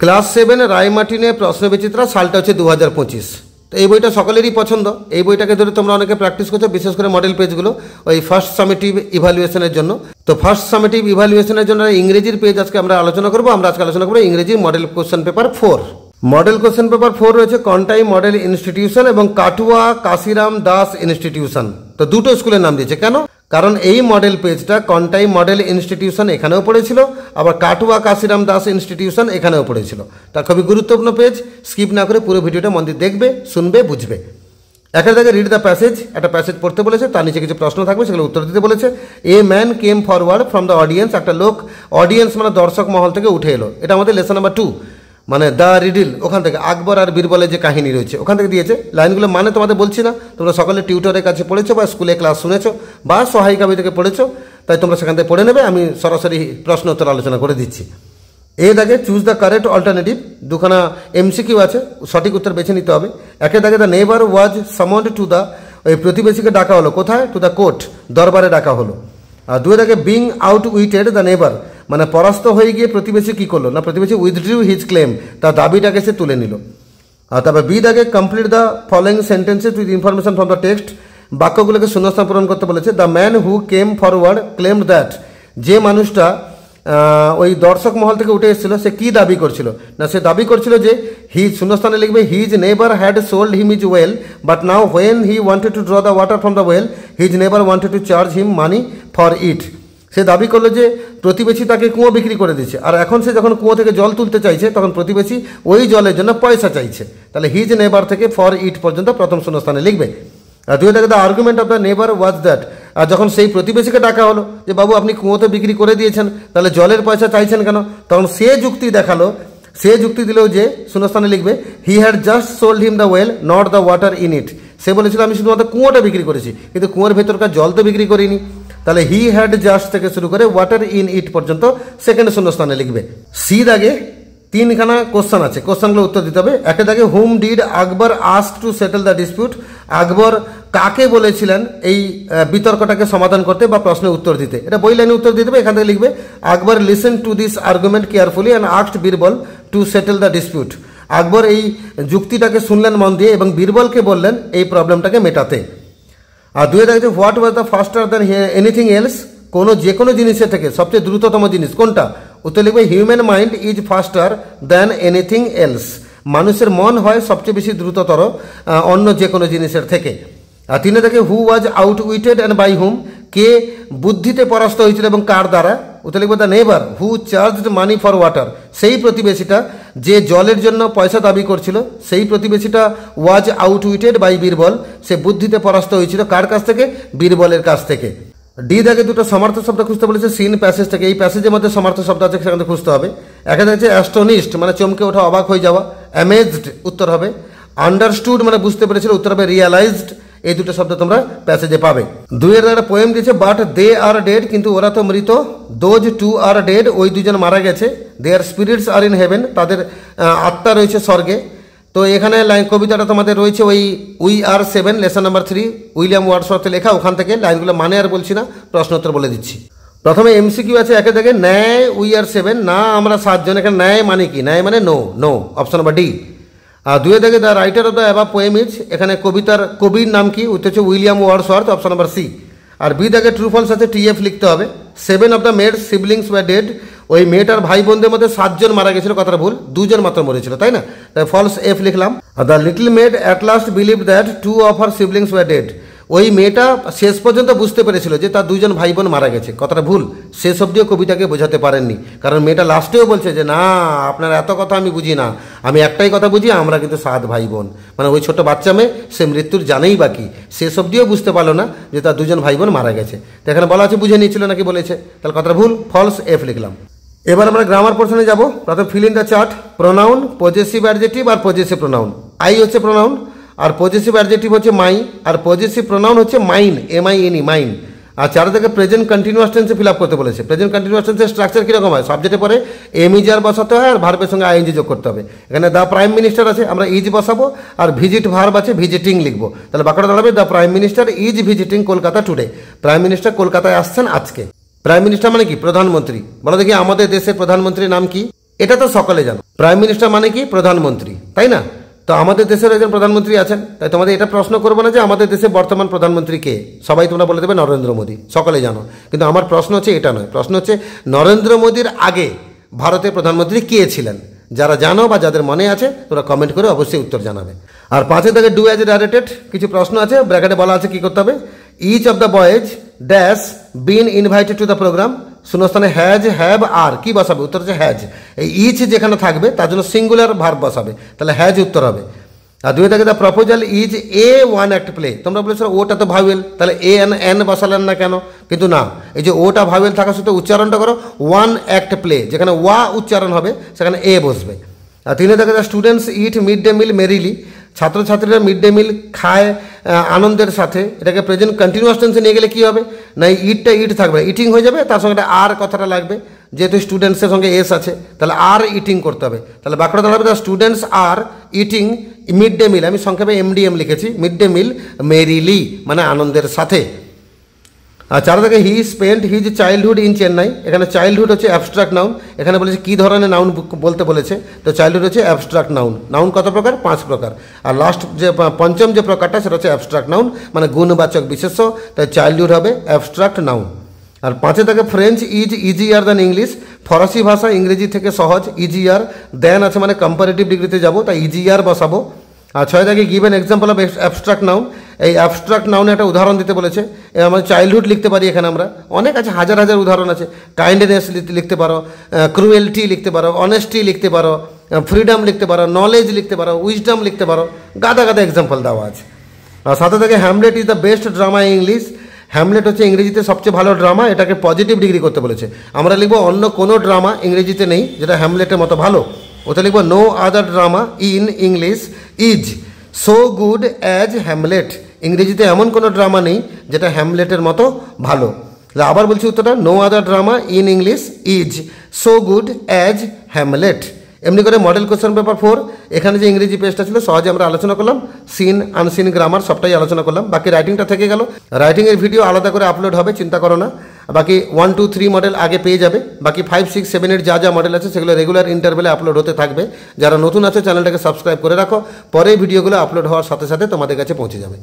Class 7 রায়মার্টিনে প্রশ্নবিচিত্রা, সালটা হচ্ছে 2025। তো এই বইটা সকলেরই পছন্দ। এই বইটাকে ধরে তোমরা অনেকে প্র্যাকটিস করছো, বিশেষ করে মডেল পেজগুলো ওই ফার্স্ট সামেটিভ ইভ্যালুয়েশনের জন্য। তো ফার্স্ট সামেটিভ ইভ্যালুয়েশনের জন্য ইংরেজির পেজ আজকে আমরা আলোচনা করবো। আমরা আজকে আলোচনা করবো ইংরেজি model question paper 4। Model question paper 4 রয়েছে কন্টাই মডেল ইনস্টিটিউশন এবং কাটুয়া কাশিরাম দাস ইনস্টিটিউশন। তো দুটো স্কুলের নাম দিয়েছে কেন? কারণ এই মডেল পেজটা কন্টাই মডেল ইনস্টিটিউশন এখানেও পড়েছিল, আবার কাটুয়া কাশিরাম দাস ইনস্টিটিউশন এখানেও পড়েছিল। তা খুবই গুরুত্বপূর্ণ পেজ, স্কিপ না করে পুরো ভিডিওটা মন দিয়ে দেখবে, শুনবে, বুঝবে। একটা জায়গায় রিড দ্য প্যাসেজ, একটা প্যাসেজ পড়তে বলেছে, তার নিচে কিছু প্রশ্ন থাকবে, সেগুলো উত্তর দিতে বলেছে। A man came forward from the audience, একটা লোক অডিয়েন্স মানে দর্শক মহল থেকে উঠে এলো। এটা আমাদের লেসন নাম্বার 2 মানে দ্য রিডিল, ওখান থেকে আকবর আর বীরবলের যে কাহিনী রয়েছে ওখান থেকে দিয়েছে। লাইনগুলো মানে তোমাদের বলছি না, তোমরা সকলে টিউটরের কাছে পড়েছো বা স্কুলে ক্লাস শুনেছো বা সহায়িকা বই থেকে পড়েছো, তাই তোমরা সেখান থেকে পড়ে নেবে। আমি সরাসরি প্রশ্ন উত্তর আলোচনা করে দিচ্ছি। এর দাগে চুজ দ্য কারেক্ট অল্টারনেটিভ, দুখানা এমসিকিউ আছে, সঠিক উত্তর বেছে নিতে হবে। একের দাগে the neighbour was সামন্ড to the, ওই প্রতিবেশীকে ডাকা হলো কোথায়? টু দ্য কোর্ট, দরবারে ডাকা হলো। আর দুই দাগে being out Wittet the neighbour, মানে পরাস্ত হয়ে গিয়ে প্রতিবেশী কি করলো না, প্রতিবেশী উইথড্রিউ হিজ ক্লেম, তার দাবিটাকে সে তুলে নিল। আর তারপর বি দাগে complete the following sentences with information from the text, বাক্যগুলোকে শূন্যস্থান পূরণ করতে বলেছে। The man who came forward claimed that, যে মানুষটা ওই দর্শক মহল থেকে উঠে এসেছিল সে কি দাবি করছিল না, সে দাবি করছিল যে হি শূন্যস্থানে লিখবে his neighbour had sold him is well but now when he wanted to draw the water from the well his neighbour wanted to charge him money for it. সে দাবি করলো যে প্রতিবেশী তাকে কুয়ো বিক্রি করে দিচ্ছে, আর এখন সে যখন কুয়ো থেকে জল তুলতে চাইছে তখন প্রতিবেশী ওই জলের জন্য পয়সা চাইছে। তাহলে হিজ নেইবার থেকে ফর ইট পর্যন্ত প্রথম শূন্যস্থানে লিখবে। আর দুই দাগে the argument of the neighbour was that, আর যখন সেই প্রতিবেশীকে ডাকা হলো যে বাবু আপনি কুয়োতে বিক্রি করে দিয়েছেন, তাহলে জলের পয়সা চাইছেন কেন? তখন সে যুক্তি দেখালো, সে যুক্তি দিল যে শূন্যস্থানে লিখবে he had just sold him the well not the water in it. সে বলেছিল আমি শুধুমাত্র কুয়োটা বিক্রি করেছি, কিন্তু কুয়োর ভেতরকার জল তো বিক্রি করিনি। তাহলে হি হ্যাড জাস্ট থেকে শুরু করে ওয়াটার ইন ইট পর্যন্ত সেকেন্ড শূন্যস্থানে লিখবে। সি দাগে তিনখানা কোশ্চেন আছে, কোশ্চেনগুলো উত্তর দিতে হবে। একটা দাগে whom did Akbar ask to settle the dispute, Akbar কাকে বলেছিলেন এই বিতর্কটাকে সমাধান করতে বা প্রশ্নের উত্তর দিতে, এটা বই লাইনে উত্তর দিতে হবে। এখান থেকে লিখবে Akbar listen to this argument carefully and asked Birbal to settle the dispute. Akbar এই যুক্তিটাকে শুনলেন মন দিয়ে এবং বীরবলকে বললেন এই প্রবলেমটাকে মেটাতে। আর দুই দাগে what was the ফাস্টার than anything else, যে কোনো জিনিসের থেকে সবচেয়ে দ্রুততম জিনিস কোনটা? উত্তর লিখবে human mind is ফাস্টার than anything else, মানুষের মন হয় সবচেয়ে বেশি দ্রুততর অন্য যে কোনো জিনিসের থেকে। আর তিনে থেকে হু was out Wittet and by হুম, কে বুদ্ধিতে পরাস্ত হয়েছিল এবং কার দ্বারা? উত্তর লিখবে the neighbour who charged money for water, সেই প্রতিবেশীটা যে জলের জন্য পয়সা দাবি করছিল, সেই প্রতিবেশীটা was out Wittet by Birbal, সে বুদ্ধিতে পরাস্ত হয়েছিল কার কাছ থেকে? বীরবলের কাছ থেকে। ডি দাগে দুটো সমার্থ শব্দ খুঁজতে বলেছে সিন প্যাসেজ থেকে, এই প্যাসেজের মধ্যে সমার্থ শব্দ আছে সেখানে খুঁজতে হবে। এখানে হচ্ছে অ্যাস্টোনিশড মানে চমকে ওঠা, অবাক হয়ে যাওয়া। অ্যামেজড উত্তর হবে। আন্ডারস্টুড মানে বুঝতে পেরেছিল, উত্তর হবে রিয়ালাইজড। এই দুটো শব্দ তোমরা প্যাসেজে পাবে। দুইয়ের একটা পোয়েম দিয়েছে বাট দে আর ডেড, কিন্তু ওরা তো মৃত। দোজ টু আর ডেড, ওই দুজন মারা গেছে। দেয়ার স্পিরিটস আর ইন হেভেন, তাদের আত্মা রয়েছে স্বর্গে। তো এখানে কবিতাটা তোমাদের রয়েছে ওই we are 7 lesson number 3 William ওয়ার্ডসওয়ার্থে লেখা, ওখান থেকে লাইনগুলো মানে আর বলছি না, প্রশ্ন উত্তর বলে দিচ্ছি। প্রথমে এমসিকিউ আছে একে দেখে ন্যায় উই আর 7, না আমরা 7 জন, এখানে ন্যায় মানে কি? ন্যায় মানে no, no, option number D. আর দুয়ে দেখে the writer of the above poem is, এখানে কবির নাম কি? উত্তর হচ্ছে William Wordsworth, option number C. আর বি দেখে ট্রু ফলস আছে, টিএফ লিখতে হবে। 7 of the made siblings were dead, ওই মেয়েটার ভাই বোনদের মধ্যে 7 জন মারা গেছিল, কথাটা ভুল, 2 জন মাত্র মরেছিল, তাই না? তাই ফলস এফ লিখলাম। আর the little maid at last believe that 2 of her siblings were dead, ওই মেয়েটা শেষ পর্যন্ত বুঝতে পেরেছিল যে তার 2 জন ভাই বোন মারা গেছে, কথাটা ভুল, শেষ অব্দিও কবিতাকে বোঝাতে পারেননি। কারণ মেয়েটা লাস্টেও বলছে যে না আপনার এত কথা আমি বুঝি না, আমি একটাই কথা বুঝি, আমরা কিন্তু 7 ভাই বোন। মানে ওই ছোট বাচ্চা মেয়ে সে মৃত্যুর জানেই বাকি, শেষ অব্দিও বুঝতে পারলো না যে তার 2 জন ভাই বোন মারা গেছে। তো এখানে বলা আছে বুঝে নিয়েছিল নাকি বলেছে, তাহলে কথাটা ভুল, ফলস এফ লিখলাম। এবার আমরা গ্রামার পোর্শনে যাব। প্রথম fill in the chart, pronoun, possessive adjective আর পজেসিভ প্রোনাউন। আই হচ্ছে প্রোনাউন আর পজেসিভ অ্যাডজেক্টিভ হচ্ছে মাই, আর পজেসিভ প্রোনাউন হচ্ছে মাইন, MINE, মাইন। আর চার থেকে প্রেজেন্ট কন্টিনিউয়াস টেন্সে ফিল আপ করতে বলেছে। প্রেজেন্ট কন্টিনিউয়াস টেন্সের স্ট্রাকচার কীরকম হয়? সাবজেক্টে পরে এমইজার বসাতে হয় আর ভার্বের সঙ্গে আইএনজি যোগ করতে হবে। এখানে দ্য প্রাইম মিনিস্টার আছে, আমরা ইজ বসাবো, আর ভিজিট ভার্ব আছে, ভিজিটিং লিখবো। তাহলে বাক্যটা দাঁড়াবে the prime minister is visiting Kolkata today, prime minister কলকাতায় আসছেন আজকে। প্রাইম মিনিস্টার মানে কি? প্রধানমন্ত্রী। বলো দেখি আমাদের দেশের প্রধানমন্ত্রীর নাম কি? এটা তো সকলে জানো। প্রাইম মিনিস্টার মানে কি? প্রধানমন্ত্রী, তাই না? তো আমাদের দেশের একজন প্রধানমন্ত্রী আছেন, তাই তোমাদের এটা প্রশ্ন করবো না যে আমাদের দেশে বর্তমান প্রধানমন্ত্রী কে, সবাই তোমরা বলে দেবে নরেন্দ্র মোদী, সকলে জানো। কিন্তু আমার প্রশ্ন হচ্ছে এটা নয়, প্রশ্ন হচ্ছে নরেন্দ্র মোদীর আগে ভারতের প্রধানমন্ত্রী কে ছিলেন? যারা জানো বা যাদের মনে আছে তোমরা কমেন্ট করে অবশ্যই উত্তর জানাবে। আর 5 থেকে ডু অ্যাজ ডাইরেক্টেড কিছু প্রশ্ন আছে, ব্র্যাকেটে বলা আছে কি করতে হবে। Each of the boys dash been invited to the program, শূন্যস্থানে হ্যাজ, হ্যাভ, আর কি বসাবে? উত্তর হচ্ছে হ্যাজ। এই ইচ যেখানে থাকবে তার জন্য সিঙ্গুলার ভার্ব বসাবে, তাহলে হ্যাজ উত্তর হবে। আর 2 থেকে the proposal is a one act play, তোমরা বলেছো ওটা তো ভাওয়েল, তাহলে এ এন বসালেন না কেন? কিন্তু না, এই যে ওটা ভাওয়েল থাকা সত্ত্বেও উচ্চারণটা করো ওয়ান অ্যাক্ট প্লে, যেখানে ওয়া উচ্চারণ হবে সেখানে এ বসবে। আর 3 থেকে the students eat mid day meal merrily, ছাত্রছাত্রীরা মিড ডে মিল খায় আনন্দের সাথে। এটাকে প্রেজেন্ট কন্টিনিউয়াস টেন্সে নিয়ে গেলে কী হবে না, ইটটা ইট থাকবে, ইটিং হয়ে যাবে, তার সঙ্গে আর কথাটা লাগবে, যেহেতু স্টুডেন্টসের সঙ্গে এস আছে তাহলে আর ইটিং করতে হবে। তাহলে বাক্যটা দাঁড়াবে the students are eating mid day মিল, আমি সংক্ষেপে MDM লিখেছি, মিড ডে মিল মেরিলি মানে আনন্দের সাথে। আর 4 থেকে he spent his childhood in Chennai, এখানে চাইল্ডহুড হচ্ছে অ্যাবস্ট্রাক্ট নাউন, এখানে বলেছে কী ধরনের নাউন বলতে বলেছে, তো চাইল্ডহুড হচ্ছে অ্যাবস্ট্রাক্ট নাউন। নাউন কত প্রকার? 5 প্রকার। আর লাস্ট যে পঞ্চম যে প্রকারটা সেটা হচ্ছে অ্যাবস্ট্রাক্ট নাউন মানে গুণবাচক বিশেষ্য, তাই চাইল্ডহুড হবে অ্যাবস্ট্রাক্ট নাউন। আর 5 থেকে French is easier than English, ফরাসি ভাষা ইংরেজি থেকে সহজ, ইজিয়ার। দেন আছে মানে কম্পারেটিভ ডিগ্রিতে যাবো, তাই ইজিয়ার বসাবো। আর 6 থেকে give an example of abstract noun, এই অ্যাবস্ট্রাক্ট নাউনে একটা উদাহরণ দিতে বলেছে। আমাদের চাইল্ডহুড লিখতে পারি, এখানে আমরা অনেক আছে, হাজার হাজার উদাহরণ আছে। কাইন্ডনেস লিখতে পারো, ক্রুয়েলটি লিখতে পারো, অনেস্টি লিখতে পারো, ফ্রিডম লিখতে পারো, নলেজ লিখতে পারো, উইজডম লিখতে পারো, গাদা গাদা এক্সাম্পল দেওয়া আছে। আর 7 থেকে Hamlet is the best drama English, Hamlet হচ্ছে ইংরেজিতে সবচেয়ে ভালো ড্রামা, এটাকে পজিটিভ ডিগ্রি করতে বলেছে। আমরা লিখবো অন্য কোনো ড্রামা ইংরেজিতে নেই যেটা হ্যামলেটের মতো ভালো, ওটা লিখবো no other drama in English is so good as Hamlet, ইংরেজিতে এমন কোনো ড্রামা নেই যেটা হ্যামলেটের মতো ভালো। আবার বলছি উত্তরটা, no other drama in English is so good as Hamlet. এমনি করে মডেল কোশ্চেন পেপার 4, এখানে যে ইংরেজি পেজটা ছিল সহজে আমরা আলোচনা করলাম, সিন আনসিন গ্রামার সবটাই আলোচনা করলাম, বাকি রাইটিংটা থেকে গেল। রাইটিংয়ের ভিডিও আলাদা করে আপলোড হবে, চিন্তা করো না। বাকি 1, 2, 3 মডেল আগে পেয়ে যাবে, বাকি 5, 6, 7, 8 যা যা মডেল আছে সেগুলো রেগুলার ইন্টারভেলে আপলোড হতে থাকবে। যারা নতুন আছে চ্যানেলটাকে সাবস্ক্রাইব করে রাখো, পরে ভিডিওগুলো আপলোড হওয়ার সাথে সাথে তোমাদের কাছে পৌঁছে যাবে।